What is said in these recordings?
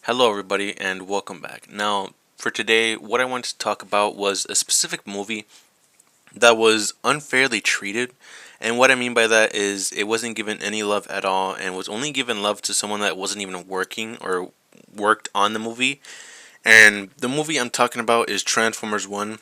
Hello, everybody, and welcome back. Now, for today, what I wanted to talk about was a specific movie that was unfairly treated. And what I mean by that is it wasn't given any love at all and was only given love to someone that wasn't even working or worked on the movie. And the movie I'm talking about is Transformers 1.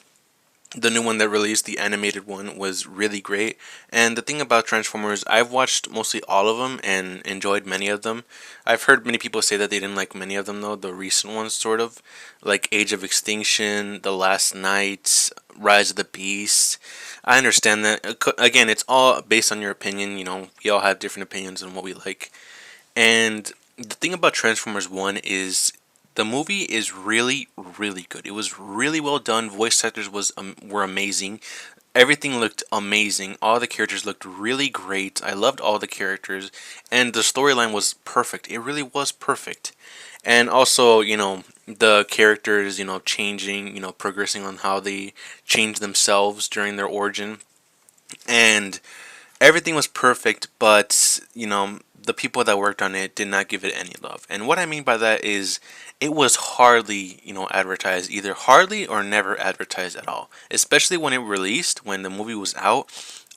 The new one that released, the animated one, was really great. And the thing about Transformers, I've watched mostly all of them and enjoyed many of them. I've heard many people say that they didn't like many of them, though, the recent ones, sort of. Like Age of Extinction, The Last Knight, Rise of the Beast. I understand that. Again, it's all based on your opinion. We all have different opinions on what we like. And the thing about Transformers 1 is the movie is really, really good. It was really well done. Voice actors were amazing. Everything looked amazing. All the characters looked really great. I loved all the characters, and the storyline was perfect. It really was perfect. And also, the characters, changing, progressing on how they change themselves during their origin. And everything was perfect, but the people that worked on it did not give it any love. And what I mean by that is it was hardly advertised, either hardly or never advertised at all. Especially when it released, when the movie was out,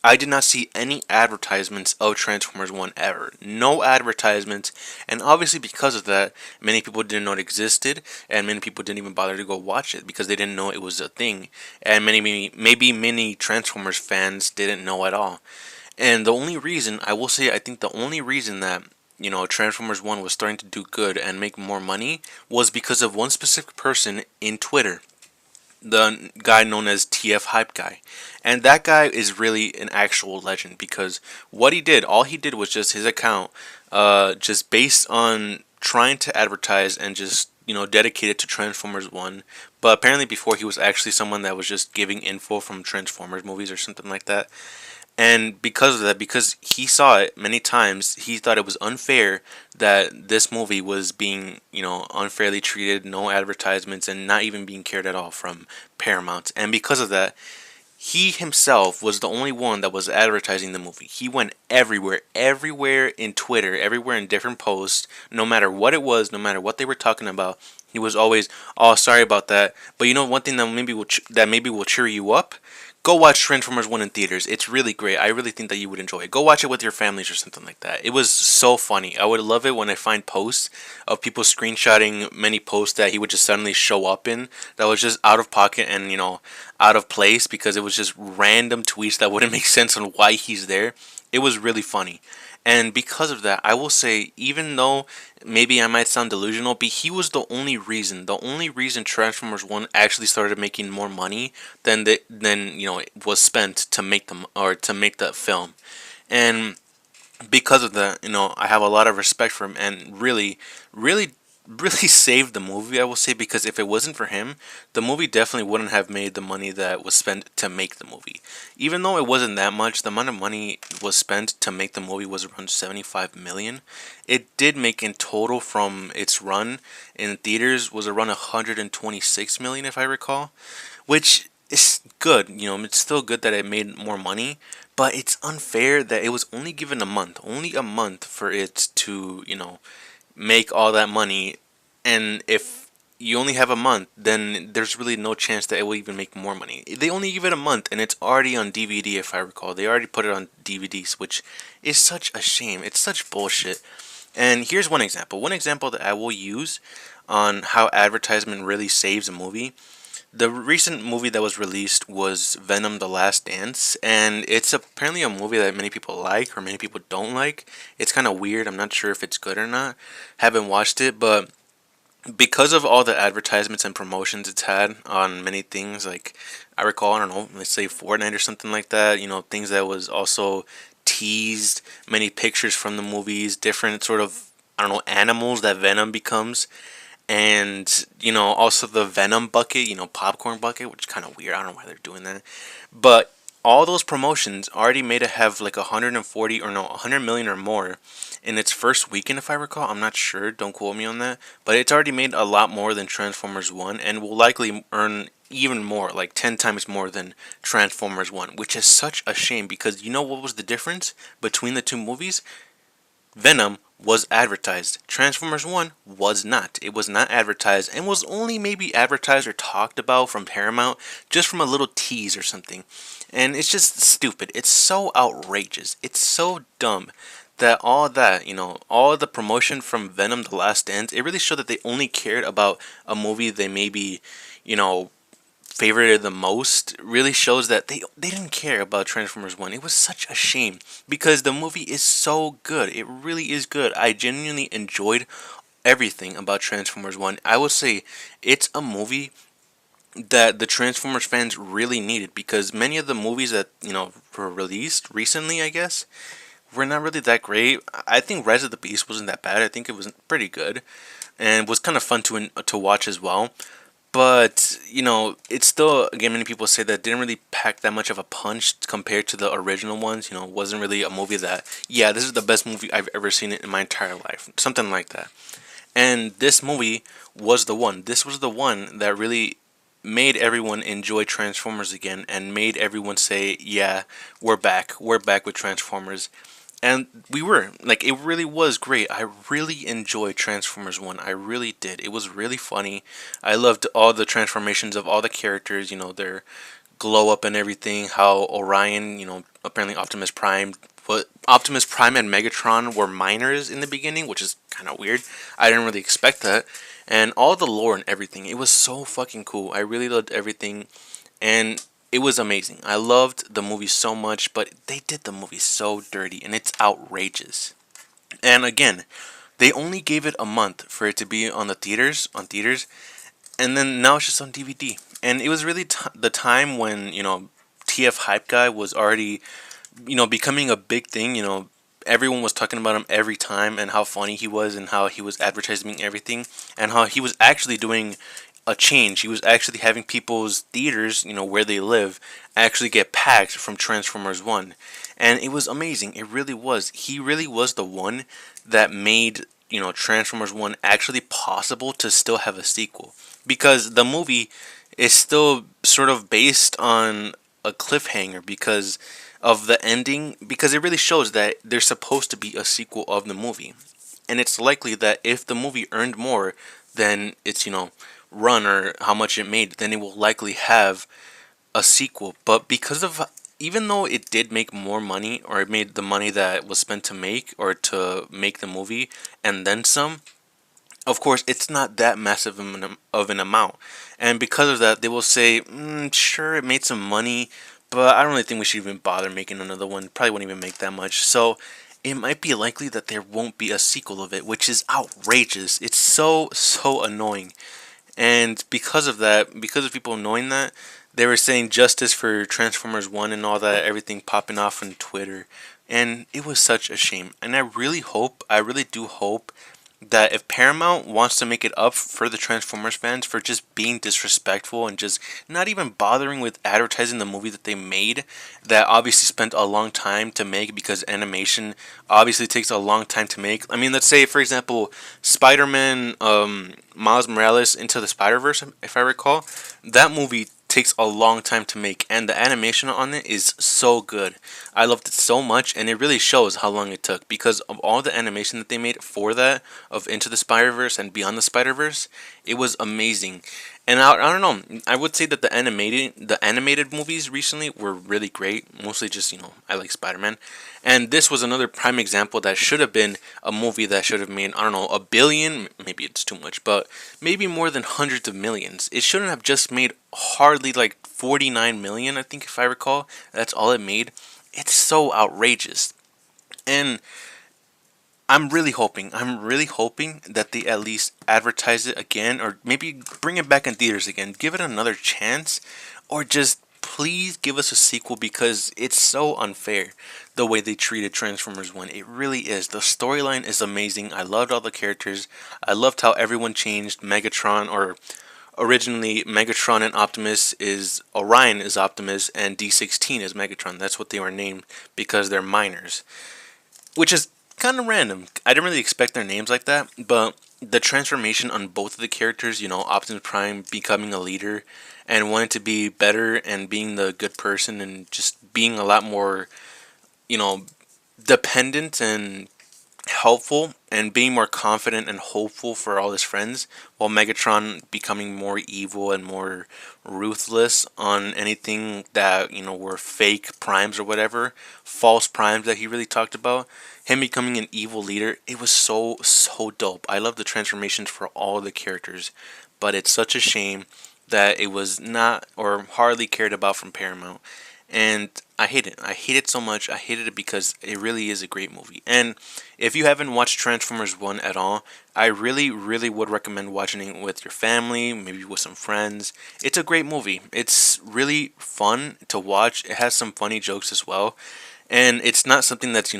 I did not see any advertisements of Transformers 1 ever. No advertisements. And obviously, because of that, many people didn't know it existed, and many people didn't even bother to go watch it because they didn't know it was a thing. And maybe many Transformers fans didn't know at all. And the only reason, I will say, I think the only reason that, Transformers 1 was starting to do good and make more money was because of one specific person in Twitter, the guy known as TF Hype Guy. And that guy is really an actual legend because what he did, all he did was just his account, just based on trying to advertise and just, dedicated to Transformers 1. But apparently before he was actually someone that was just giving info from Transformers movies or something like that. And because of that, because he saw it many times, he thought it was unfair that this movie was being, unfairly treated, no advertisements, and not even being cared at all from Paramount. And because of that, he himself was the only one that was advertising the movie. He went everywhere, everywhere in Twitter, everywhere in different posts, no matter what it was, no matter what they were talking about. He was always, "Oh, sorry about that." But one thing that maybe will cheer you up. Go watch Transformers 1 in theaters. It's really great. I really think that you would enjoy it. Go watch it with your families or something like that. It was so funny. I would love it when I find posts of people screenshotting many posts that he would just suddenly show up in that was just out of pocket and, out of place because it was just random tweets that wouldn't make sense on why he's there. It was really funny. And because of that, I will say, even though maybe I might sound delusional, but he was the only reason Transformers 1 actually started making more money than it was spent to make them or to make the film. And because of that, I have a lot of respect for him and really, really, really saved the movie, I will say, because if it wasn't for him, the movie definitely wouldn't have made the money that was spent to make the movie. Even though it wasn't that much, the amount of money was spent to make the movie was around 75 million. It did make in total from its run in theaters was around 126 million if I recall, which is good. It's still good that it made more money, but it's unfair that it was only a month for it to, make all that money. And if you only have a month, then there's really no chance that it will even make more money. They only give it a month, and it's already on DVD, if I recall. They already put it on DVDs, which is such a shame. It's such bullshit. And here's one example. One example that I will use on how advertisement really saves a movie. The recent movie that was released was Venom: The Last Dance, and it's apparently a movie that many people like or many people don't like. It's kind of weird. I'm not sure if it's good or not. Haven't watched it, but because of all the advertisements and promotions it's had on many things, like I recall, I don't know, let's say Fortnite or something like that, things that was also teased, many pictures from the movies, different sort of, I don't know, animals that Venom becomes, and also the Venom bucket, popcorn bucket, which is kind of weird. I don't know why they're doing that, but all those promotions already made it have like 140 or no 100 million or more in its first weekend, if I recall. I'm not sure, don't quote me on that, but it's already made a lot more than Transformers 1 and will likely earn even more, like 10 times more than Transformers 1, which is such a shame because what was the difference between the two movies? Venom was advertised. Transformers 1 was not. It was not advertised and was only maybe advertised or talked about from Paramount just from a little tease or something. And it's just stupid. It's so outrageous. It's so dumb that all that, all the promotion from Venom The Last Dance, it really showed that they only cared about a movie they maybe, you know, favorited the most. Really shows that they didn't care about Transformers 1. It was such a shame because the movie is so good. It really is good. I genuinely enjoyed everything about Transformers 1. I would say it's a movie that the Transformers fans really needed because many of the movies that, were released recently, I guess, were not really that great. I think Rise of the Beast wasn't that bad. I think it was pretty good and was kind of fun to watch as well. But, it's still, again, many people say that didn't really pack that much of a punch compared to the original ones. It wasn't really a movie that, yeah, this is the best movie I've ever seen in my entire life. Something like that. And this movie was the one. This was the one that really made everyone enjoy Transformers again and made everyone say, yeah, we're back. We're back with Transformers. And we were. Like, it really was great. I really enjoyed Transformers 1. I really did. It was really funny. I loved all the transformations of all the characters, their glow up and everything. How Orion, apparently Optimus Prime and Megatron were minors in the beginning, which is kind of weird. I didn't really expect that. And all the lore and everything. It was so fucking cool. I really loved everything. And it was amazing. I loved the movie so much, but they did the movie so dirty and it's outrageous. And again, they only gave it a month for it to be on theaters, and then now it's just on DVD. And it was really the time when, TF Hype Guy was already, becoming a big thing, everyone was talking about him every time and how funny he was and how he was advertising everything and how he was actually doing a change. He was actually having people's theaters, where they live, actually get packed from Transformers 1. And it was amazing. It really was. He really was the one that made, Transformers 1 actually possible to still have a sequel. Because the movie is still sort of based on a cliffhanger because of the ending, because it really shows that there's supposed to be a sequel of the movie. And it's likely that if the movie earned more than its, run or how much it made, then it will likely have a sequel. But because of, even though it did make more money, or it made the money that was spent to make or to make the movie and then some, of course it's not that massive of an amount. And because of that, they will say, sure, it made some money, but I don't really think we should even bother making another one. Probably won't even make that much. So it might be likely that there won't be a sequel of it, which is outrageous. It's so annoying. And because of that, because of people knowing that, they were saying justice for Transformers 1 and all that, everything popping off on Twitter. And it was such a shame. And I really do hope that if Paramount wants to make it up for the Transformers fans for just being disrespectful and just not even bothering with advertising the movie that they made, that obviously spent a long time to make because animation obviously takes a long time to make. I mean, let's say, for example, Spider-Man Miles Morales Into the Spider-Verse, if I recall, that movie takes a long time to make, and the animation on it is so good. I loved it so much, and it really shows how long it took because of all the animation that they made for that, of Into the Spider-Verse and Beyond the Spider-Verse. It was amazing. And I don't know, I would say that the animated movies recently were really great. Mostly just, I like Spider-Man. And this was another prime example that should have been a movie that should have made, I don't know, a billion, maybe it's too much, but maybe more than hundreds of millions. It shouldn't have just made hardly like 49 million, I think, if I recall. That's all it made. It's so outrageous. And I'm really hoping that they at least advertise it again, or maybe bring it back in theaters again. Give it another chance, or just please give us a sequel because it's so unfair the way they treated Transformers 1. It really is. The storyline is amazing. I loved all the characters. I loved how everyone changed. Megatron, or originally Megatron and Optimus is Orion is Optimus and D16 is Megatron. That's what they were named because they're minors, which is kind of random. I didn't really expect their names like that, but the transformation on both of the characters, Optimus Prime becoming a leader and wanting to be better and being the good person and just being a lot more, you know, dependent and helpful and being more confident and hopeful for all his friends, while Megatron becoming more evil and more ruthless on anything that, were fake primes or whatever, false primes that he really talked about. Him becoming an evil leader, it was so dope. I love the transformations for all the characters, but it's such a shame that it was not or hardly cared about from Paramount. And I hate it. I hate it so much. I hated it because it really is a great movie. And if you haven't watched Transformers 1 at all, I really, really would recommend watching it with your family, maybe with some friends. It's a great movie. It's really fun to watch. It has some funny jokes as well. And it's not something that's,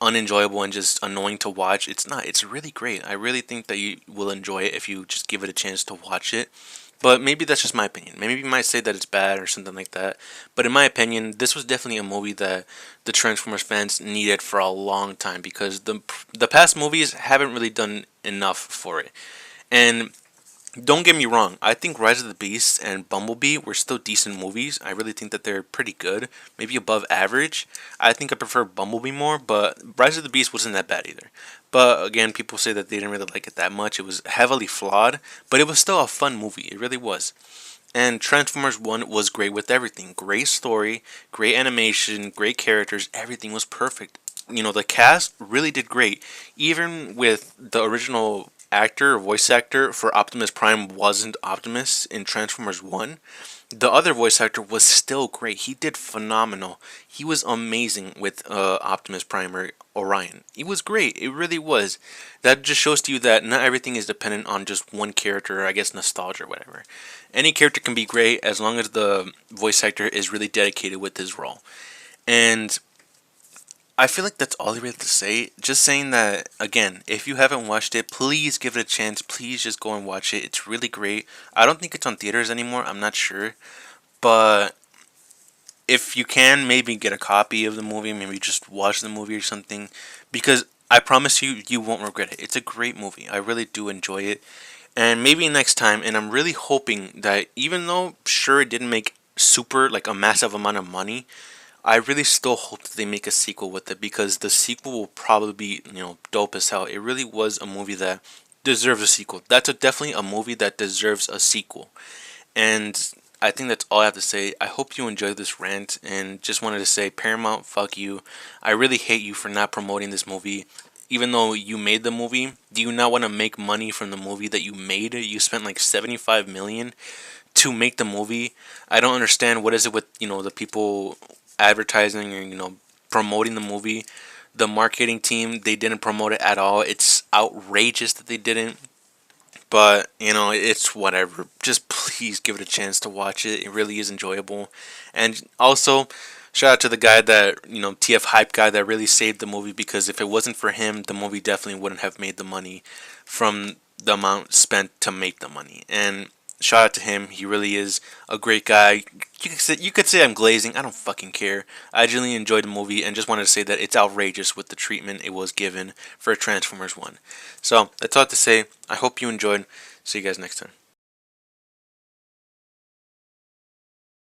unenjoyable and just annoying to watch. It's not. It's really great. I really think that you will enjoy it if you just give it a chance to watch it. But maybe that's just my opinion. Maybe you might say that it's bad or something like that. But in my opinion, this was definitely a movie that the Transformers fans needed for a long time because the past movies haven't really done enough for it. And don't get me wrong, I think Rise of the Beast and Bumblebee were still decent movies. I really think that they're pretty good, maybe above average. I think I prefer Bumblebee more, but Rise of the Beast wasn't that bad either. But again, people say that they didn't really like it that much. It was heavily flawed, but it was still a fun movie. It really was. And Transformers 1 was great with everything. Great story, great animation, great characters. Everything was perfect. The cast really did great. Even with the original voice actor for Optimus Prime wasn't Optimus in Transformers 1, the other voice actor was still great. He did phenomenal. He was amazing with Optimus Prime or Orion. He was great. It really was. That just shows to you that not everything is dependent on just one character, or I guess nostalgia or whatever. Any character can be great as long as the voice actor is really dedicated with his role. And I feel like that's all I really have to say. Just saying that, again, if you haven't watched it, please give it a chance. Please just go and watch it. It's really great. I don't think it's on theaters anymore. I'm not sure. But if you can, maybe get a copy of the movie. Maybe just watch the movie or something. Because I promise you, you won't regret it. It's a great movie. I really do enjoy it. And maybe next time, and I'm really hoping that even though, sure, it didn't make like a massive amount of money, I really still hope that they make a sequel with it because the sequel will probably be, dope as hell. It really was a movie that deserves a sequel. That's definitely a movie that deserves a sequel. And I think that's all I have to say. I hope you enjoyed this rant and just wanted to say, Paramount, fuck you. I really hate you for not promoting this movie. Even though you made the movie, do you not want to make money from the movie that you made? You spent like 75 million to make the movie. I don't understand what is it with, the people advertising and promoting the movie. The marketing team, they didn't promote it at all. It's outrageous that they didn't. But it's whatever. Just please give it a chance to watch it. It really is enjoyable. And also, shout out to the guy that TF Hype guy that really saved the movie, because if it wasn't for him, the movie definitely wouldn't have made the money from the amount spent to make the money. And shout out to him. He really is a great guy. You could say I'm glazing. I don't fucking care. I genuinely enjoyed the movie and just wanted to say that it's outrageous with the treatment it was given for Transformers 1. So that's all I have to say. I hope you enjoyed. See you guys next time.